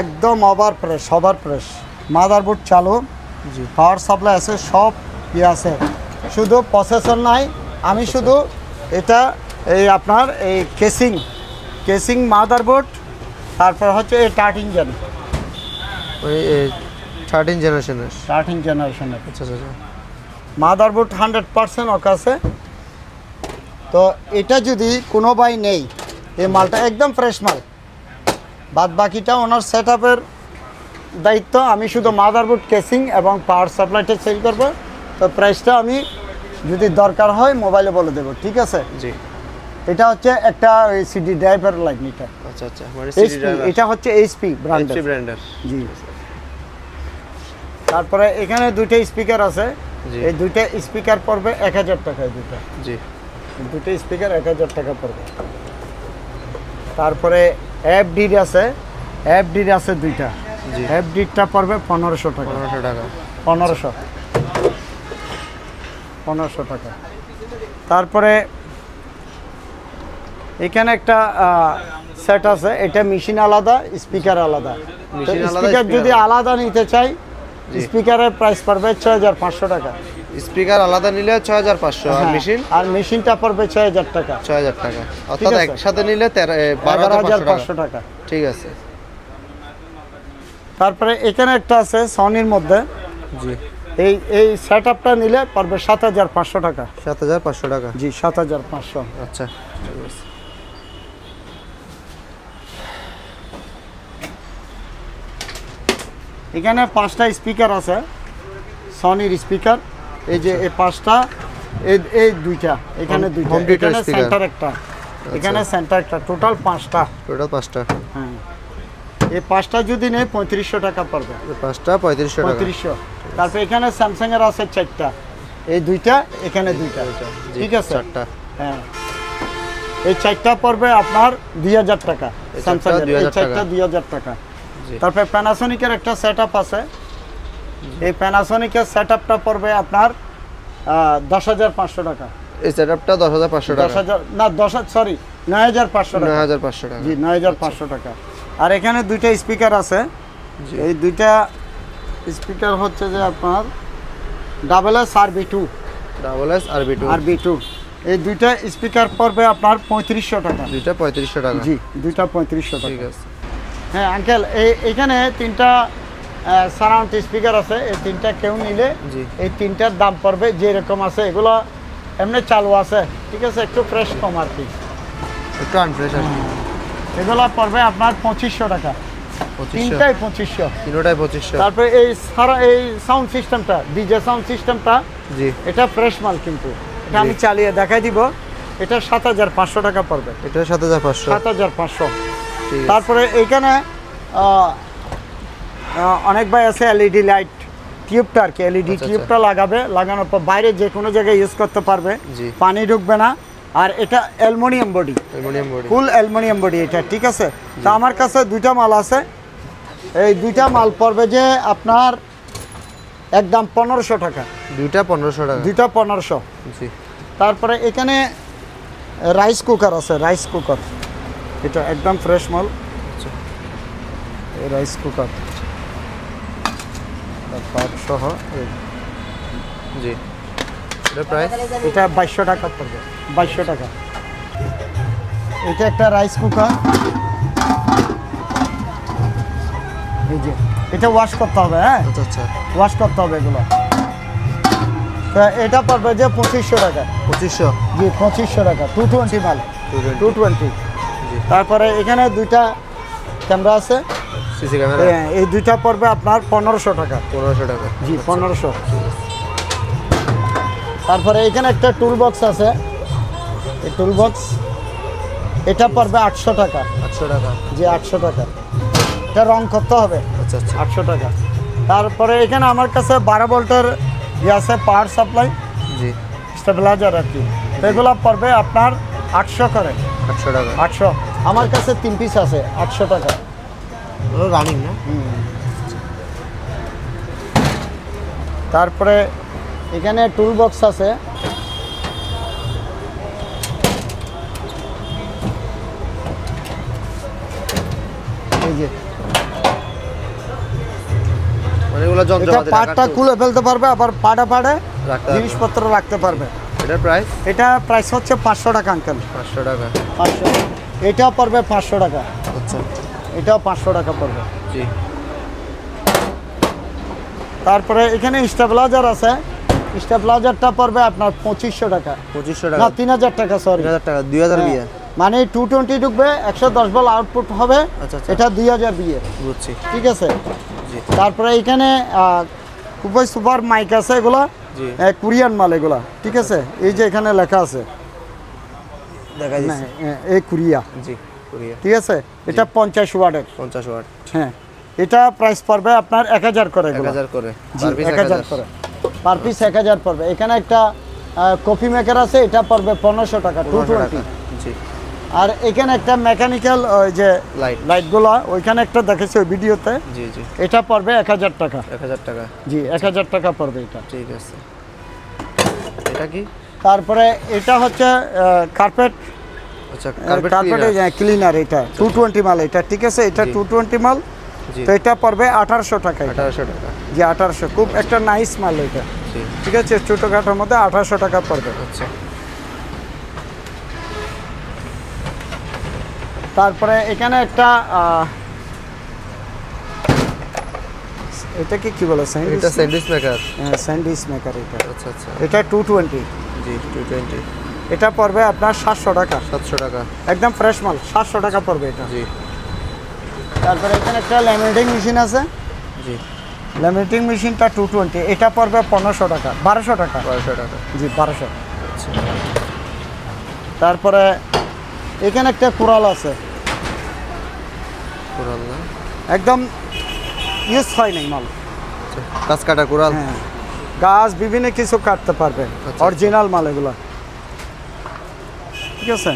S1: একদম over press, over press motherboard চালু,
S2: জি।
S1: পাওয়ার সাপ্লাই আছে, সব ইয়ে আছে, শুধু প্রসেসর নাই। আমি শুধু এটা এই আপনার এই কেসিং মাদারবোর্ড, তারপর হচ্ছে এই 13
S2: ওই 13 জেনারেশনের।
S1: জেনারেশনের
S2: আচ্ছা আচ্ছা।
S1: মাদারবোর্ড 100% ওর কাছে। তো এটা যদি কোনো ভাই নেই, এই মালটা একদম ফ্রেশ মাল, বাদ বাকিটা ওনার সেট আপের দায়িত্ব। আমি শুধু মাদারবোর্ড, কেসিং এবং পাওয়ার সাপ্লাইটা সেল করবো। তো প্রাইসটা আমি যদি দরকার হয় মোবাইলে বলে দেবো, ঠিক আছে?
S2: জি।
S1: এটা হচ্ছে একটা ওই সিডি ড্রাইভার লাইন, এটা
S2: আচ্ছা আচ্ছা, মানে সিডি ড্রাইভার।
S1: এটা হচ্ছে এইচপি ব্র্যান্ডের।
S2: ব্র্যান্ডের।
S1: জি। তারপরে এখানে দুইটা স্পিকার আছে,
S2: জি।
S1: এই দুইটা স্পিকার পড়বে 1000 টাকা। দুইটা
S2: জি।
S1: দুটো স্পিকার 1000 টাকা পড়বে। তারপরে এফডির আছে, এফডির আছে দুইটা,
S2: জি।
S1: এফডিটা পড়বে 1500 টাকা।
S2: 1500 টাকা।
S1: 1500 টাকা। তারপরে এখানে একটা সেট আছে, এটা মেশিন আলাদা, স্পিকার আলাদা।
S2: মেশিন আলাদা,
S1: স্পিকার
S2: speaker
S1: যদি আলাদা নিতে চাই,
S2: জি।
S1: স্পিকারের প্রাইস পড়বে 6500 টাকা।
S2: স্পিকার আলাদা নিলে 6500, আর
S1: হ্যাঁ,
S2: মেশিন
S1: আর মেশিনটা পড়বে 6000 টাকা।
S2: 6000 টাকা। অর্থাৎ
S1: আছে?
S2: একসাথে নিলে
S1: 12500 টাকা।
S2: ঠিক আছে।
S1: তারপরে এখানে একটা আছে সনির মধ্যে,
S2: জি।
S1: এই সেটআপটা নিলে পড়বে 7500 টাকা।
S2: 7500 টাকা।
S1: জি 7500।
S2: আচ্ছা ঠিক আছে।
S1: এখানে 5টা স্পিকার আছে, সনির স্পিকার। এই যে এই 5টা, এই দুইটা, এখানে দুইটা,
S2: home theater
S1: এখানে
S2: speaker।
S1: সেন্টার একটা, এখানে সেন্টার একটা, টোটাল 5টা।
S2: টোটাল 5টা।
S1: হ্যাঁ, এই 5টা যদি নেই 3500 টাকা পড়বে।
S2: 5টা 3500 টাকা।
S1: 3500। তারপর এখানে স্যামসাং এর আছে 4টা, এই দুইটা, এখানে দুইটা,
S2: জি,
S1: ঠিক আছে?
S2: 4টা।
S1: হ্যাঁ, এই 4টা পড়বে আপনার 2000 টাকা।
S2: এই
S1: স্যামসাং এর এই
S2: 2000 টাকা।
S1: 4টা 2000 টাকা।
S2: জি।
S1: তারপরে প্যানাসোনিকের একটা সেটআপ আছে, এই প্যানাসোনিকের সেটআপটা পড়বে আপনার 10500 টাকা।
S2: এই সেটআপটা 10500 টাকা।
S1: 10000 না, 9500 টাকা।
S2: 9500 টাকা।
S1: জি 9500 টাকা। আর এখানে দুইটা স্পিকার আছে,
S2: জি।
S1: এই দুইটা স্পিকার হচ্ছে যে আপনার ডাবল এস আর বি টু,
S2: ডাবল এস আর বি2।
S1: আর বি টু, এই দুইটা স্পিকার পড়বে আপনার 3500 টাকা।
S2: দুইটা 3500 টাকা।
S1: জি, দুইটা 3500
S2: ঠিক
S1: টাকা।
S2: আছে।
S1: হ্যাঁ আঙ্কেল, এখানে 3টা সারাউন্ড স্পিকার আছে, এই 3টা কেউ নিলে
S2: জি।
S1: এই 3টার দাম পড়বে যেরকম আছে, এগুলো এমনি চালু আছে, ঠিক আছে, একটু ফ্রেশ কম আর কি,
S2: একটু আনফ্রেশ আছে।
S1: এগুলো পড়বে আপনার 2500 টাকা।
S2: 2500।
S1: তিনটাই 2500।
S2: তিনটাই 2500।
S1: তারপরে এই সাউন্ড সিস্টেমটা, ডিজে সাউন্ড সিস্টেমটা,
S2: জি।
S1: এটা ফ্রেশ মাল, কিন্তু এটা আমি চালিয়ে দেখাই দিব। এটা 7500 টাকা পড়বে।
S2: এটা 7500।
S1: 7500।
S2: ঠিক আছে।
S1: তারপরে এইখানে অনেক ভাই আছে এলইডি লাইট, টিউবটা আর কি এলইডি
S2: আচ্ছা,
S1: টিউবটা লাগাবে, লাগানোর পর বাইরে যে কোনো জায়গায় ইউজ করতে পারবে,
S2: জি।
S1: পানি ঢুকবে না। আর এটা অ্যালুমিনিয়াম বডি,
S2: অ্যালুমিনিয়াম বডি।
S1: ফুল অ্যালুমিনিয়াম বডি এটা, ঠিক আছে। তো আমার কাছে দুইটা মাল আছে, এই দুইটা মাল পড়বে যে আপনার একদম 1500 টাকা,
S2: দুইটা 1500 টাকা।
S1: দুইটা 1500।
S2: জি।
S1: তারপরে এখানে রাইস কুকার আছে, রাইস কুকার এটা একদম ফ্রেশ মাল।
S2: আচ্ছা।
S1: এই রাইস কুকার পার্ট সহ
S2: জি। এটা প্রাইস?
S1: এটা 2200 টাকা পড়বে, 2200 টাকা। এটা একটা রাইস কুকার, এই যে এটা ওয়াশ করতে হবে, হ্যাঁ
S2: আচ্ছা আচ্ছা।
S1: ওয়াশ করতে হবে এগুলো। তা এটা পড়বে যে 2500 টাকা।
S2: 2500?
S1: জি 2500 টাকা, 220 মাল, 220।
S2: জি।
S1: তারপরে এখানে দুইটা ক্যামেরা আছে,
S2: সিসি ক্যামেরা?
S1: এই দুইটা পড়বে আপনার 1500 টাকা।
S2: 1500 টাকা?
S1: জি 1500। তারপরে এখানে একটা টুল বক্স আছে, এই টুল বক্স এটা পড়বে 800 টাকা।
S2: 800 টাকা?
S1: জি 800 টাকা। এটা রং করতে হবে।
S2: আচ্ছা আচ্ছা।
S1: 800 টাকা। তারপরে এখানে আমার কাছে 12 ভোল্টের ইয়ে আছে, পাওয়ার সাপ্লাই,
S2: জি।
S1: স্টেবিলাইজার আর কি, এগুলো পড়বে আপনার 800 করে।
S2: 800 টাকা?
S1: 800। আমার কাছে 3 পিস আছে, 800 টাকা।
S2: রানিং না?
S1: তারপরে এখানে টুল বক্স আছে, এই যে
S2: মানে এগুলো
S1: এটা
S2: যন্ত্রপাতি
S1: পার্টটা খুলে ফেলতে পারবে, আবার পাড়ে পাড়ে
S2: রাখতে পারবে।
S1: জিনিসপত্র রাখতে পারবে।
S2: এটার প্রাইস?
S1: এটা প্রাইস হচ্ছে 500 টাকা আঙ্কেল।
S2: 500 টাকা?
S1: 500। এটাও পড়বে 500 টাকা,
S2: আচ্ছা।
S1: এটাও 500 টাকা পড়বে।
S2: জি।
S1: তারপরে এখানে স্টেবিলাইজার আছে, স্টেবিলাইজারটা পড়বে আপনার 2500 টাকা।
S2: 2500
S1: না
S2: টাকা?
S1: 3000 টাকা, সরি
S2: 3000 টাকা? 2000 বিয়ে?
S1: মানে 220 ঢুকবে, 110 বল আউটপুট হবে।
S2: আচ্ছা আচ্ছা।
S1: এটা 2000 বিয়ে,
S2: বুঝছি।
S1: ঠিক আছে।
S2: জি।
S1: তারপরে এখানে খুবই সুপার মাইক আছে, এগুলা
S2: জি।
S1: কোরিয়ান মাল এগুলা, ঠিক আছে। এই যে এখানে লেখা আছে,
S2: দেখা
S1: না,
S2: যাচ্ছে।
S1: এই কোরিয়া,
S2: জি। কোরিয়া?
S1: ঠিক আছে। এটা 50 ওয়াটের।
S2: 50 ওয়াট?
S1: হ্যাঁ, এটা প্রাইস পড়বে আপনার 1000 করে।
S2: 1000 করে?
S1: জি,
S2: পার পিস
S1: 1000 করে, পার পিস 1000 পড়বে। এখানে একটা কফি মেকার আছে, এটা পড়বে 1500 টাকা, 220।
S2: জি।
S1: আর এখানে একটা মেকানিক্যাল ওই যে
S2: লাইট?
S1: লাইটগুলো ওইখানে একটা দেখেছি ওই ভিডিওতে,
S2: জি জি।
S1: এটা পড়বে 1000 টাকা।
S2: 1000 টাকা?
S1: জি 1000 টাকা পড়বে এটা।
S2: ঠিক আছে। এটা কি?
S1: তারপরে এটা হচ্ছে কার্পেট,
S2: আচ্ছা, কার্পেট
S1: কার্পেটের ক্লিনার, এটা 220 মাল এটা, ঠিক আছে। এটা
S2: জি।
S1: 220 মাল,
S2: জি।
S1: তো এটা পড়বে 1800 টাকা।
S2: 1800 টাকা?
S1: জি 1800, খুব একটা নাইস মাল এটা,
S2: জি।
S1: ঠিক আছে। ছোটোখাটোর মধ্যে 1800 টাকা পড়বে।
S2: আচ্ছা।
S1: তারপরে এখানে একটা এটা কি বলে,
S2: এটা স্যান্ডউইচ মেকার?
S1: স্যান্ডউইচ মেকার এটা।
S2: আচ্ছা আচ্ছা।
S1: এটা 220,
S2: জি 220।
S1: এটা পড়বে আপনার 700 টাকা।
S2: 700 টাকা?
S1: একদম ফ্রেশ মাল, 700 টাকা পড়বে এটা।
S2: জি।
S1: তারপরে এখানে একটা ল্যামিনেটিং মেশিন আছে,
S2: জি।
S1: ল্যামিনেটিং মেশিনটা 220, এটা পড়বে 1500 টাকা, 1200 টাকা।
S2: 1200 টাকা?
S1: জি 1200।
S2: আচ্ছা।
S1: তারপরে এখানে একটা কুড়াল আছে,
S2: কুড়াল না?
S1: একদম ইউজ হয় নাই মাল।
S2: আচ্ছা, গাছ কাটা কুড়াল?
S1: হ্যাঁ, গাছ বিভিন্ন কিছু কাটতে পারবে,
S2: আচ্ছা।
S1: অরিজিনাল মাল এগুলো, ঠিক আছে।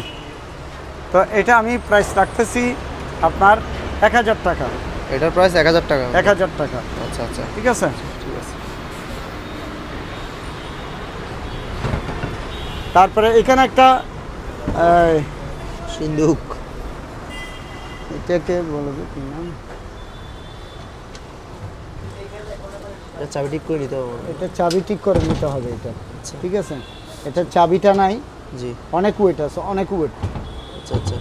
S1: তো এটা আমি প্রাইস রাখতেছি আপনার 1000 টাকা।
S2: এটার প্রাইস 1000 টাকা?
S1: 1000 টাকা,
S2: আচ্ছা আচ্ছা।
S1: ঠিক আছে।
S2: ঠিক আছে।
S1: তারপরে এখানে একটা
S2: সিন্ধুক?
S1: এটাকে বলবে কি নাম,
S2: এটা চাবি ঠিক করে নিতে হবে?
S1: এটা চাবি ঠিক করে নিতে হবে এটা,
S2: আচ্ছা।
S1: ঠিক আছে। এটা চাবিটা নাই,
S2: জি।
S1: অনেক ওয়েট আছে, অনেক ওয়েট,
S2: আচ্ছা আচ্ছা।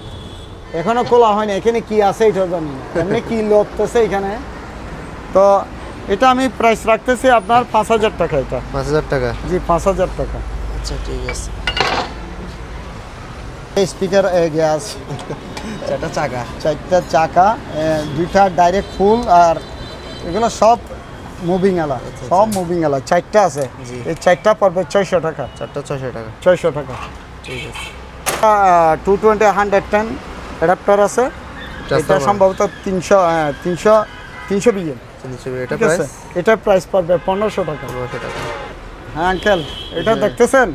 S1: এখনো খোলা হয়নি। এখানে কি আছে এটা জানি না, এমনি কি লোকতেছে এখানে। তো এটা আমি প্রাইস রাখতেছি আপনার 5000 টাকা এটা।
S2: 5000 টাকা?
S1: জি 5000 টাকা।
S2: আচ্ছা ঠিক আছে।
S1: এই স্পিকার গ্যাস,
S2: চারটা চাকা?
S1: 4টা চাকা, 2টা ডাইরেক্ট ফুল, আর এগুলো সব মুভিং আলা, সব মুভিং আলা, 4টা আছে।
S2: জি।
S1: এই 4টা পড়বে 600 টাকা।
S2: 4টা 600 টাকা?
S1: 600 টাকা।
S2: ঠিক আছে।
S1: 220 110 অ্যাডাপ্টার আছে, এটা সম্ভবত 300 বিএম।
S2: এটা
S1: ঠিক আছে?
S2: প্রাইস
S1: এটা প্রাইস পড়বে 1500 টাকা।
S2: 1500 টাকা।
S1: হ্যাঁ আঙ্কেল, এটা দেখতেছেন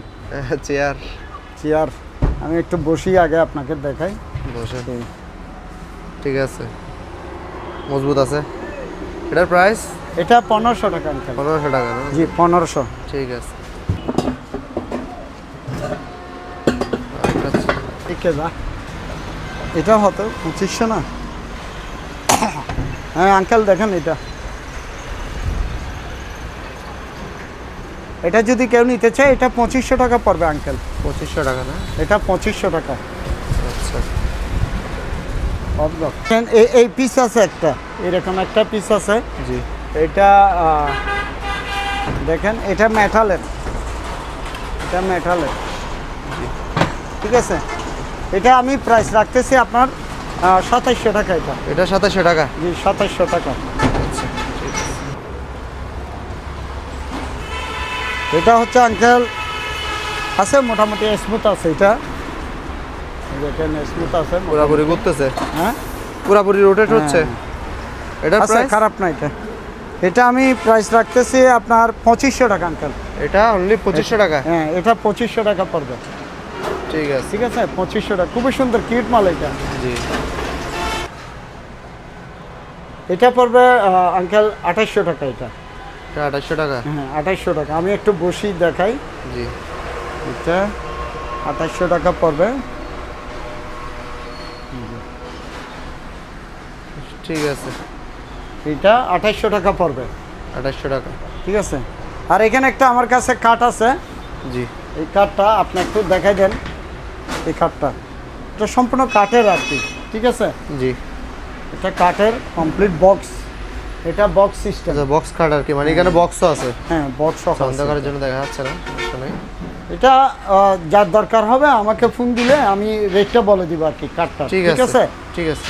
S2: চেয়ার
S1: চেয়ার, আমি একটু বসি আগে আপনাকে দেখাই।
S2: বসে ঠিক আছে, মজবুত আছে। এটার প্রাইস
S1: এটা 1500 টাকা আঙ্কেল।
S2: 1500 টাকা না?
S1: জি 1500।
S2: ঠিক আছে।
S1: ঠিক আছে, এটা হতো 2500 না? হ্যাঁ আঙ্কেল দেখেন এটা যদি কেউ নিতে চায় এটা 2500 টাকা পড়বে আঙ্কেল।
S2: 2500 টাকা না?
S1: এটা 2500 টাকা।
S2: আচ্ছা,
S1: এই পিস আছে একটা, এরকম একটা পিস আছে।
S2: জি
S1: এটা দেখেন, এটা মেটালের, ঠিক আছে? এটা আমি প্রাইস রাখতেছি আপনার 2700 টাকা।
S2: এটা 2700 টাকা?
S1: জি 2700 টাকা।
S2: আচ্ছা ঠিক আছে।
S1: এটা হচ্ছে আঙ্কেল আছে মোটামুটি স্মুথ আছে, এটা দেখেন স্মুথ আছে,
S2: পুরোপুরি ঘুরতেছে?
S1: হ্যাঁ
S2: পুরোপুরি রোটেট হচ্ছে? এটা
S1: আচ্ছা
S2: প্রাইস
S1: খারাপ না। এটা আমি প্রাইস রাখতেছি আপনার 2500 টাকা আঙ্কেল।
S2: এটা অনলি 2500 টাকা?
S1: হ্যাঁ এটা 2500 টাকা পড়বে।
S2: ঠিক আছে,
S1: ঠিক আছে 2500 টাকা, খুবই সুন্দর কিউট মাল এটা।
S2: জি।
S1: এটা পড়বে আঙ্কেল 2800 টাকা। এটা
S2: 2800 টাকা?
S1: হ্যাঁ 2800 টাকা। আমি একটু বসি দেখাই।
S2: জি,
S1: এটা 2800 টাকা পড়বে।
S2: ঠিক আছে।
S1: এটা 2800 টাকা পড়বে।
S2: 2800 টাকা,
S1: ঠিক আছে। আর এখানে একটা আমার কাছে কাঠ আছে।
S2: জি।
S1: এই কাঠটা আপনি একটু দেখাই দেন। এই কাঠটা এটা সম্পূর্ণ কাঠের আর কি, ঠিক আছে?
S2: জি,
S1: এটা কাঠের কমপ্লিট বক্স। এটা বক্স সিস্টেম।
S2: আচ্ছা বক্স কাট আর কি, মানে এখানে বক্সও আছে?
S1: হ্যাঁ বক্স সহ আছে।
S2: অন্ধকারের জন্য দেখা যাচ্ছে না, সমস্যা নেই।
S1: এটা যার দরকার হবে আমাকে ফোন দিলে আমি রেটটা বলে দিব আর কি কাঠটা,
S2: ঠিক আছে, ঠিক আছে।